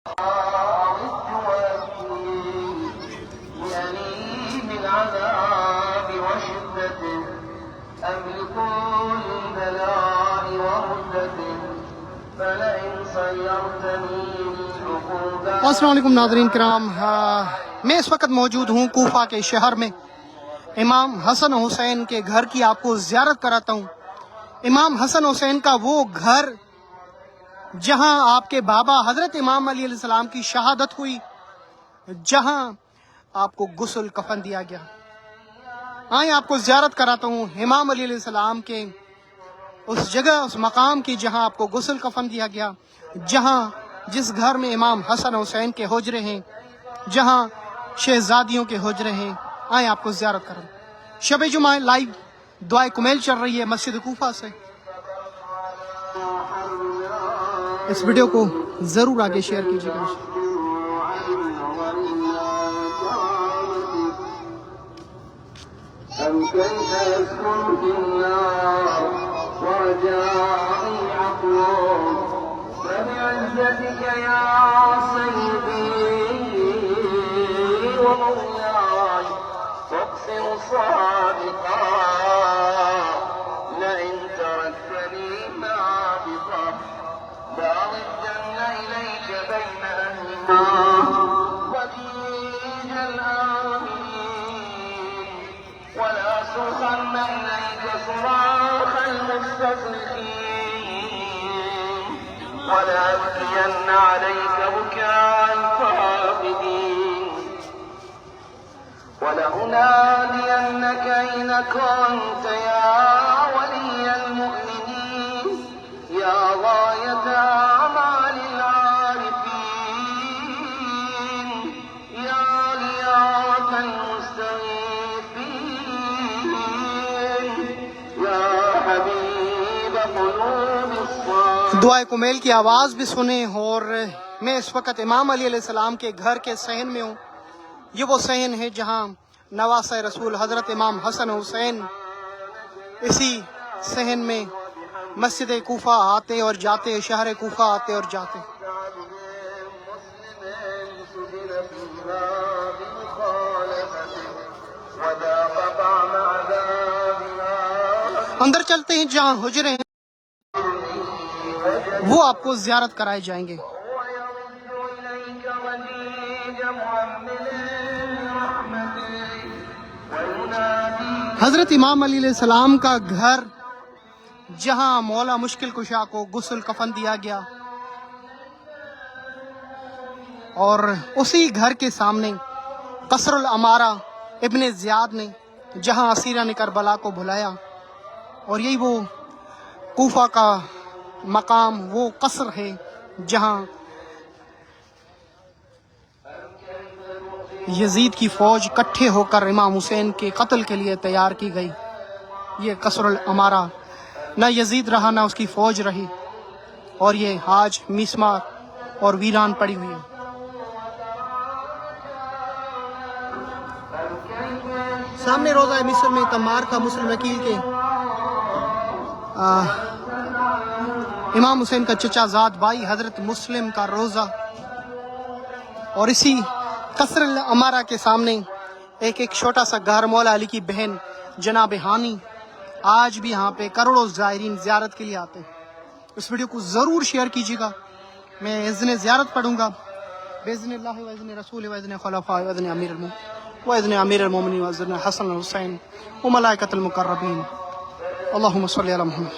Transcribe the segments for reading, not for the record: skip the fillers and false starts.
السلام علیکم ناظرین کرام، میں اس وقت موجود ہوں کوفہ کے شہر میں۔ امام حسن حسین کے گھر کی آپ کو زیارت کراتا ہوں۔ امام حسن حسین کا وہ گھر جہاں آپ کے بابا حضرت امام علی علیہ السلام کی شہادت ہوئی، جہاں آپ کو غسل کفن دیا گیا۔ آئیں آپ کو زیارت کراتا ہوں امام علی علیہ السلام کے اس جگہ، اس مقام کی جہاں آپ کو غسل کفن دیا گیا، جس گھر میں امام حسن حسین کے حجرے ہیں، جہاں شہزادیوں کے حجرے ہیں۔ آئیں آپ کو زیارت کریں۔ شب جمعہ لائیو دعائے کمیل چل رہی ہے مسجد کوفہ سے۔ اس ویڈیو کو ضرور آگے شیئر کیجیے گا۔ فبعزتك يا سيدي ومولاي أقسم صادقا لئن تركتني نابضا لأردن إليك بين أهلنا وديج الآمنين ولا سخن إليك صراخ المستصرخين ولا أبكين عليك بكاء الفاقدين ولأنادينك أين كنت يا ولي المؤمنين يا غاية أعمال العارفين يا لياقة المستغيثين يا حبيب قلوب الصالحين۔ دعائے کمیل کی آواز بھی سنیں۔ اور میں اس وقت امام علی علیہ السلام کے گھر کے صحن میں ہوں۔ یہ وہ صحن ہے جہاں نواسۂ رسول حضرت امام حسن حسین اسی صحن میں مسجد کوفہ آتے اور جاتے، شہر کوفہ آتے اور جاتے۔ اندر چلتے ہیں جہاں حجرے ہیں، وہ آپ کو زیارت کرائے جائیں گے۔ حضرت امام علی علیہ السلام کا گھر جہاں مولا مشکل کشا کو غسل کفن دیا گیا، اور اسی گھر کے سامنے قصر الامارہ ابن زیاد نے جہاں اسیران کربلا کو بلایا، اور یہی وہ کوفہ کا مقام، وہ قصر ہے جہاں یزید کی فوج اکٹھے ہو کر امام حسین کے قتل کے لیے تیار کی گئی۔ یہ قصر الامارہ نہ یزید رہا نہ اس کی فوج رہی، اور یہ آج میسمار اور ویران پڑی ہوئی ہے۔ سامنے روضہ مصر میں تمار کا مسلم وکیل کے امام حسین کا چچا زاد بھائی حضرت مسلم کا روضہ، اور اسی قصر الامارہ کے سامنے ایک چھوٹا سا گھر مولا علی کی بہن جناب ہانی۔ آج بھی یہاں پہ کروڑوں زائرین زیارت کے لیے آتے ہیں۔ اس ویڈیو کو ضرور شیئر کیجیے گا۔ میں اذن زیارت پڑھوں گا باذن اللہ و اذن رسول و اذن خلفاء و اذن امیر المومنین و اذن حسن حسین و ملائکۃ المقربین۔ اللہم صلی علی محمد۔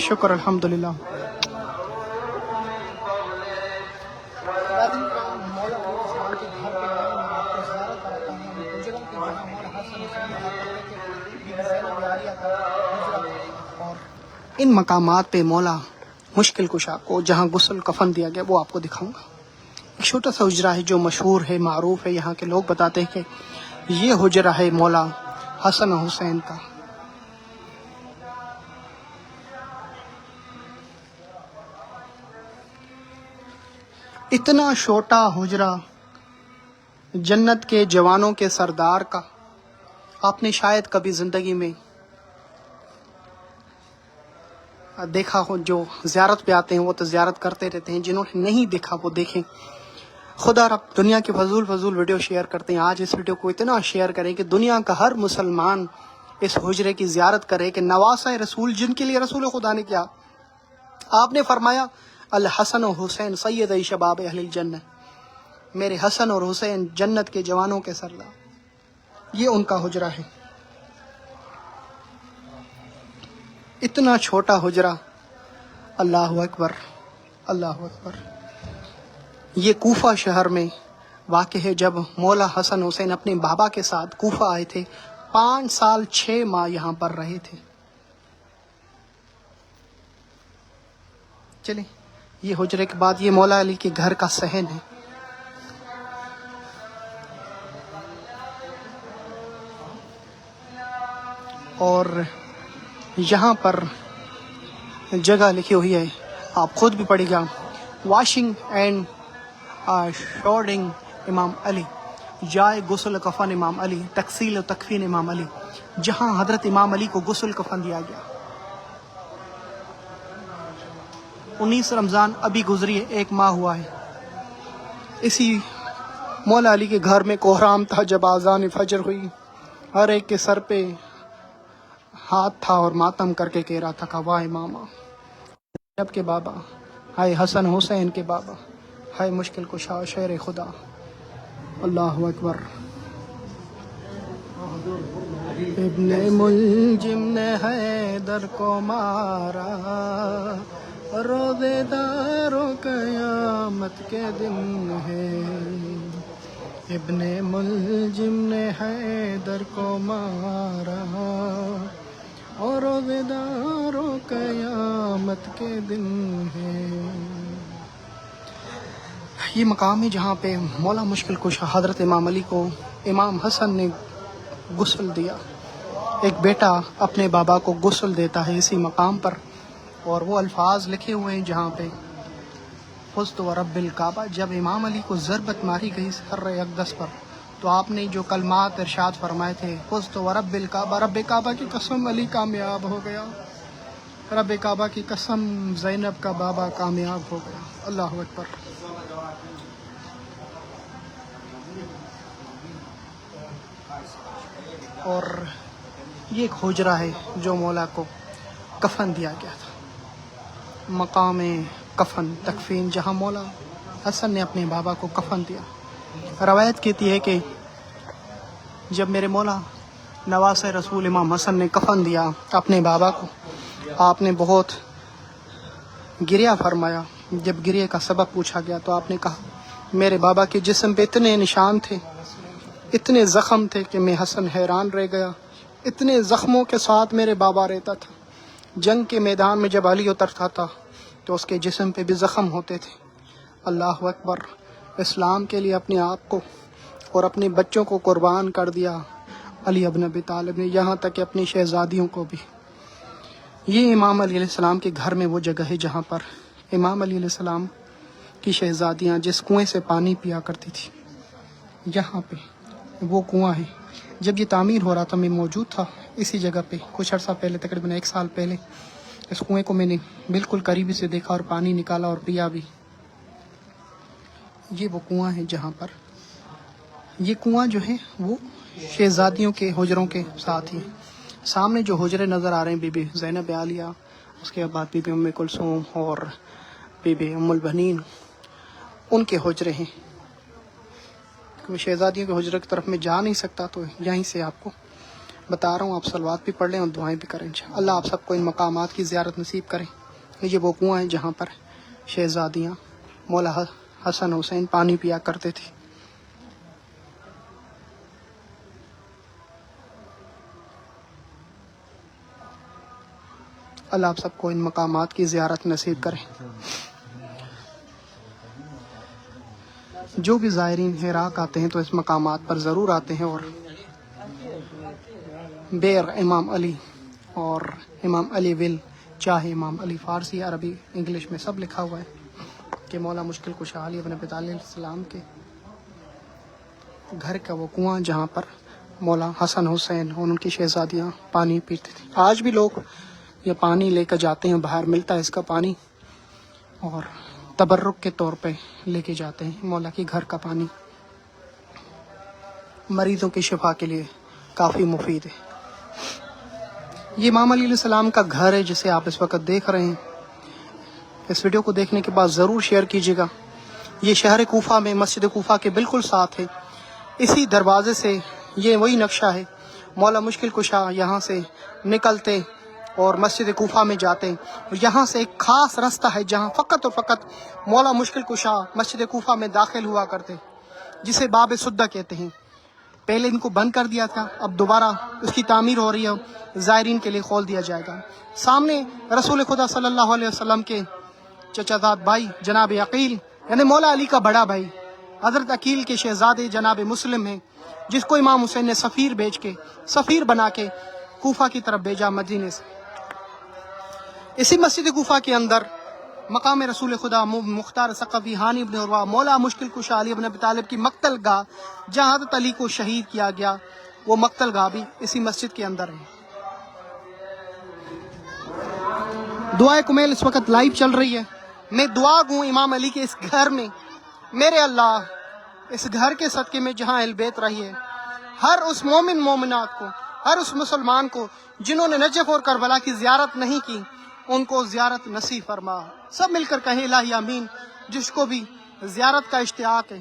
شکر الحمدللہ۔ ان مقامات پہ مولا مشکل کشا کو جہاں غسل کفن دیا گیا وہ آپ کو دکھاؤں گا۔ ایک چھوٹا سا حجرہ ہے جو مشہور ہے، معروف ہے، یہاں کے لوگ بتاتے ہیں کہ یہ حجرہ ہے مولا حسن حسین کا۔ اتنا چھوٹا حجرہ جنت کے جوانوں کے سردار کا آپ نے شاید کبھی زندگی میں دیکھا ہو، جو زیارت پہ آتے ہیں وہ تو زیارت کرتے رہتے ہیں، جنہوں نے نہیں دیکھا وہ دیکھیں۔ خدا رب دنیا کے فضول ویڈیو شیئر کرتے ہیں، آج اس ویڈیو کو اتنا شیئر کریں کہ دنیا کا ہر مسلمان اس حجرے کی زیارت کرے کہ نواسہ رسول جن کے لیے رسول خدا نے کیا، آپ نے فرمایا الحسن و حسین سید شباب اہل الجنہ، میرے حسن اور حسین جنت کے جوانوں کے سردار، یہ ان کا حجرہ ہے۔ اتنا چھوٹا حجرہ، اللہ اکبر اللہ اکبر۔ یہ کوفہ شہر میں واقع ہے۔ جب مولا حسن حسین اپنے بابا کے ساتھ کوفہ آئے تھے، 5 سال 6 ماہ یہاں پر رہے تھے۔ چلیں، یہ حجرے کے بعد یہ مولا علی کے گھر کا صحن ہے۔ اور یہاں پر جگہ لکھی ہوئی ہے، آپ خود بھی پڑھیے گا، واشنگ اینڈ شورڈنگ امام علی، جائے غسل کفن امام علی، تکسیل و تکفین امام علی، جہاں حضرت امام علی کو غسل کفن دیا گیا۔ 19 رمضان ابھی گزری ہے، 1 ماہ ہوا ہے۔ اسی مولا علی کے گھر میں کوہرام تھا جب اذان فجر ہوئی، ہر ایک کے سر پہ ہاتھ تھا اور ماتم کر کے کہہ رہا تھا کہ واہ ماما، جب کے بابا، ہائے حسن حسین کے بابا، ہائے مشکل کشا شیر خدا، اللہ اکبر۔ ابن ملجم نے حیدر کو مارا، روزے داروں قیامت کے دن ہے، ابن ملجم نے حیدر کو مارا، اور روزے داروں قیامت کے دن ہے۔ یہ مقام ہے جہاں پہ مولا مشکل کشا حضرت امام علی کو امام حسن نے غسل دیا۔ ایک بیٹا اپنے بابا کو غسل دیتا ہے اسی مقام پر، اور وہ الفاظ لکھے ہوئے ہیں جہاں پہ فزت و رب الکعبہ، جب امام علی کو ضربت ماری گئی سر اقدس پر، تو آپ نے جو کلمات ارشاد فرمائے تھے، فزت و رب الکعبہ، رب کعبہ کی قسم علی کامیاب ہو گیا، رب کعبہ کی قسم زینب کا بابا کامیاب ہو گیا، اللہ اکبر۔ اور یہ ایک حجرہ ہے جو مولا کو کفن دیا گیا تھا، مقام کفن تکفین، جہاں مولا حسن نے اپنے بابا کو کفن دیا۔ روایت کہتی ہے کہ جب میرے مولا نواسہ رسول امام حسن نے کفن دیا اپنے بابا کو، آپ نے بہت گریہ فرمایا۔ جب گریہ کا سبب پوچھا گیا تو آپ نے کہا میرے بابا کے جسم پہ اتنے نشان تھے، اتنے زخم تھے کہ میں حسن حیران رہ گیا، اتنے زخموں کے ساتھ میرے بابا رہتا تھا۔ جنگ کے میدان میں جب علی اترتا تھا تو اس کے جسم پہ بھی زخم ہوتے تھے۔ اللہ اکبر۔ اسلام کے لیے اپنے آپ کو اور اپنے بچوں کو قربان کر دیا علی ابن ابی طالب نے، یہاں تک کہ اپنی شہزادیوں کو بھی۔ یہ امام علی علیہ السلام کے گھر میں وہ جگہ ہے جہاں پر امام علی علیہ السلام کی شہزادیاں جس کنویں سے پانی پیا کرتی تھی، یہاں پہ وہ کنواں ہے۔ جب یہ تعمیر ہو رہا تھا میں موجود تھا اسی جگہ پہ، کچھ عرصہ پہلے، تقریباً 1 سال پہلے، اس کنویں کو میں نے بالکل قریبی سے دیکھا اور پانی نکالا اور پیا بھی۔ یہ وہ کنواں ہے جہاں پر، یہ کنواں جو ہے وہ شہزادیوں کے حجروں کے ساتھ ہی۔ سامنے جو حجرے نظر آ رہے ہیں، بی بی زینب عالیہ، اس کے بعد بی بی ام کلثوم اور بی بی ام البنین، ان کے حجرے ہیں۔ شہزادیوں کے حجرے کی طرف میں جا نہیں سکتا تو یہیں سے آپ کو بتا رہا ہوں، آپ صلوات بھی پڑھ لیں اور دعائیں بھی کریں انشاءاللہ۔ اللہ آپ سب کو ان مقامات کی زیارت نصیب کریں۔ یہ وہ کنواں ہے جہاں پر شہزادیاں مولا حسن حسین پانی پیا کرتے تھے۔ اللہ آپ سب کو ان مقامات کی زیارت نصیب کریں۔ جو بھی زائرین عراق آتے ہیں تو اس مقامات پر ضرور آتے ہیں، اور بیر امام علی اور امام علی ول، چاہے امام علی، فارسی، عربی، انگلش میں سب لکھا ہوا ہے کہ مولا مشکل کشا علی ابن ابی طالب علیہ السلام کے گھر کا وہ کنواں جہاں پر مولا حسن حسین اور ان کی شہزادیاں پانی پیتے تھے۔ آج بھی لوگ یہ پانی لے کر جاتے ہیں، باہر ملتا ہے اس کا پانی، اور تبرک کے طور پہ لے کے جاتے ہیں۔ مولا کے گھر کا پانی مریضوں کی شفا کے لیے کافی مفید ہے۔ یہ امام علی علیہ السلام کا گھر ہے جسے آپ اس وقت دیکھ رہے ہیں۔ اس ویڈیو کو دیکھنے کے بعد ضرور شیئر کیجیے گا۔ یہ شہر کوفہ میں مسجد کوفہ کے بالکل ساتھ ہے۔ اسی دروازے سے یہ وہی نقشہ ہے، مولا مشکل کشا یہاں سے نکلتے اور مسجد کوفہ میں جاتے ہیں۔ یہاں سے ایک خاص راستہ ہے جہاں فقط اور فقط مولا مشکل کشا مسجد کوفہ میں داخل ہوا کرتے، جسے باب سدہ کہتے ہیں۔ پہلے ان کو بند کر دیا تھا، اب دوبارہ اس کی تعمیر ہو رہی ہے، زائرین کے لیے کھول دیا جائے گا۔ سامنے رسول خدا صلی اللہ علیہ وسلم کے چچا زاد بھائی جناب عقیل، یعنی مولا علی کا بڑا بھائی حضرت عقیل کے شہزادے جناب مسلم ہیں، جس کو امام حسین نے سفیر بنا کے کوفہ کی طرف بھیجا مدینے سے۔ اسی مسجد کوفہ کے اندر مقام رسول خدا مختار ثقفی ہانی ابن عروہ مولا مشکل کشا علی ابن ابی طالب کی مقتل گاہ جہاں حضرت علی کو شہید کیا گیا، وہ مقتل گاہ بھی اسی مسجد کے اندر ہے۔ دعائے کمیل اس وقت لائیو چل رہی ہے۔ میں دعا گوں امام علی کے اس گھر میں، میرے اللہ اس گھر کے صدقے میں جہاں اہل بیت رہی ہے، ہر اس مومن مومنات کو، ہر اس مسلمان کو جنہوں نے نجف اور کربلا کی زیارت نہیں کی، ان کو زیارت نصیب فرما۔ سب مل کر کہیں الہی آمین، جس کو بھی زیارت کا اشتیاق ہے۔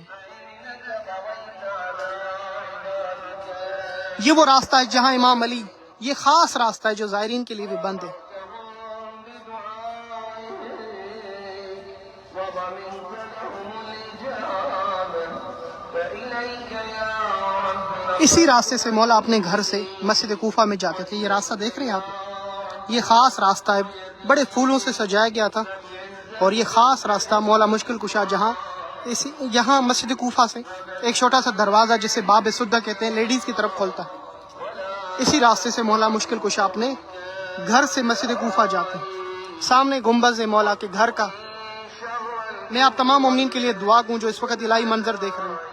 یہ وہ راستہ ہے جہاں امام علی، یہ خاص راستہ ہے جو زائرین کے لیے بھی بند ہے۔ اسی راستے سے مولا اپنے گھر سے مسجد کوفہ میں جاتے تھے۔ یہ راستہ دیکھ رہے ہیں آپ، یہ خاص راستہ ہے، بڑے پھولوں سے سجایا گیا تھا، اور یہ خاص راستہ مولا مشکل کشا یہاں مسجد کوفہ سے ایک چھوٹا سا دروازہ جسے باب سدہ کہتے ہیں، لیڈیز کی طرف کھولتا ہے۔ اسی راستے سے مولا مشکل کشا اپنے گھر سے مسجد کوفہ جاتے ہیں۔ سامنے گنبد ہے مولا کے گھر کا۔ میں آپ تمام مومنین کے لیے دعا گوں جو اس وقت الہی منظر دیکھ رہے ہیں۔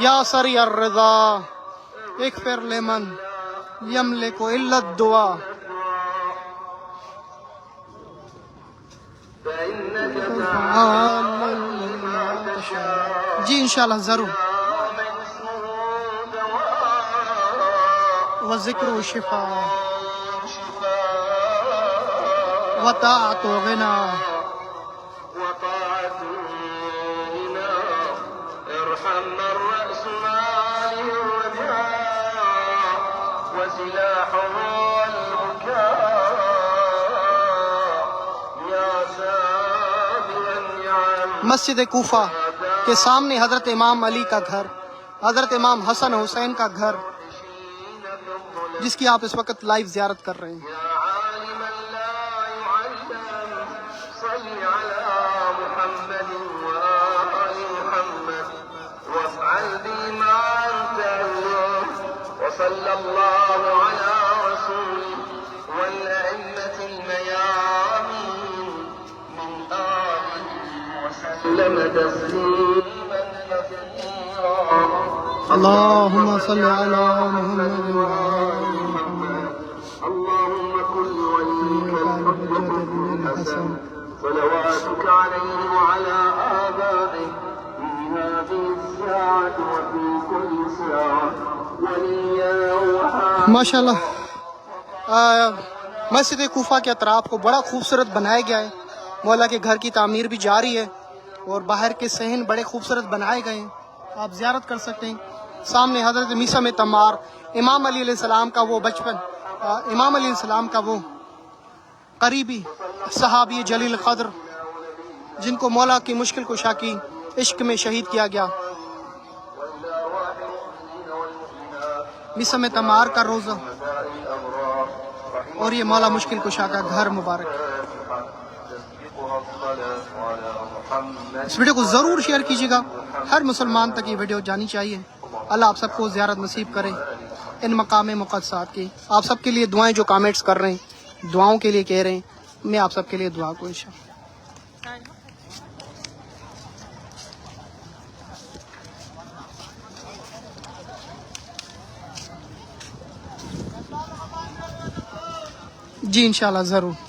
یا سری الرضا اغفر لمن یملک الا الدعاء۔ جی انشاءاللہ ضرور، وذکر و شفا وطاعت و غنا۔ مسجد کوفہ کے سامنے حضرت امام علی کا گھر، حضرت امام حسن حسین کا گھر، جس کی آپ اس وقت لائیو زیارت کر رہے ہیں۔ صلى الله على رسوله والأئمة الميامين من آله وسلم تسليما كثيرا۔ اللهم صل على محمد وعلى محمد، اللهم كن وليك الحجة بن الحسن صلواتك عليه وعلى آبائه في هذه الساعة وفي كل ساعة۔ ماشاءاللہ مسجد کوفہ کے اطراف کو بڑا خوبصورت بنایا گیا ہے۔ مولا کے گھر کی تعمیر بھی جاری ہے، اور باہر کے صحن بڑے خوبصورت بنائے گئے ہیں، آپ زیارت کر سکتے ہیں۔ سامنے حضرت میثم تمار، امام علی علیہ السلام کا وہ بچپن، امام علیہ السلام کا وہ قریبی صحابی جلیل قدر جن کو مولا کی مشکل کشا کی عشق میں شہید کیا گیا، میثم تمار کا روزہ، اور یہ مولا مشکل کشا کا گھر مبارک۔ اس ویڈیو کو ضرور شیئر کیجیے گا، ہر مسلمان تک یہ ویڈیو جانی چاہیے۔ اللہ آپ سب کو زیارت نصیب کرے ان مقام مقدسات کی۔ آپ سب کے لیے دعائیں جو کامنٹس کر رہے ہیں، دعاؤں کے لیے کہہ رہے ہیں، میں آپ سب کے لیے دعا کو انشاءاللہ۔ جی انشاءاللہ ضرور.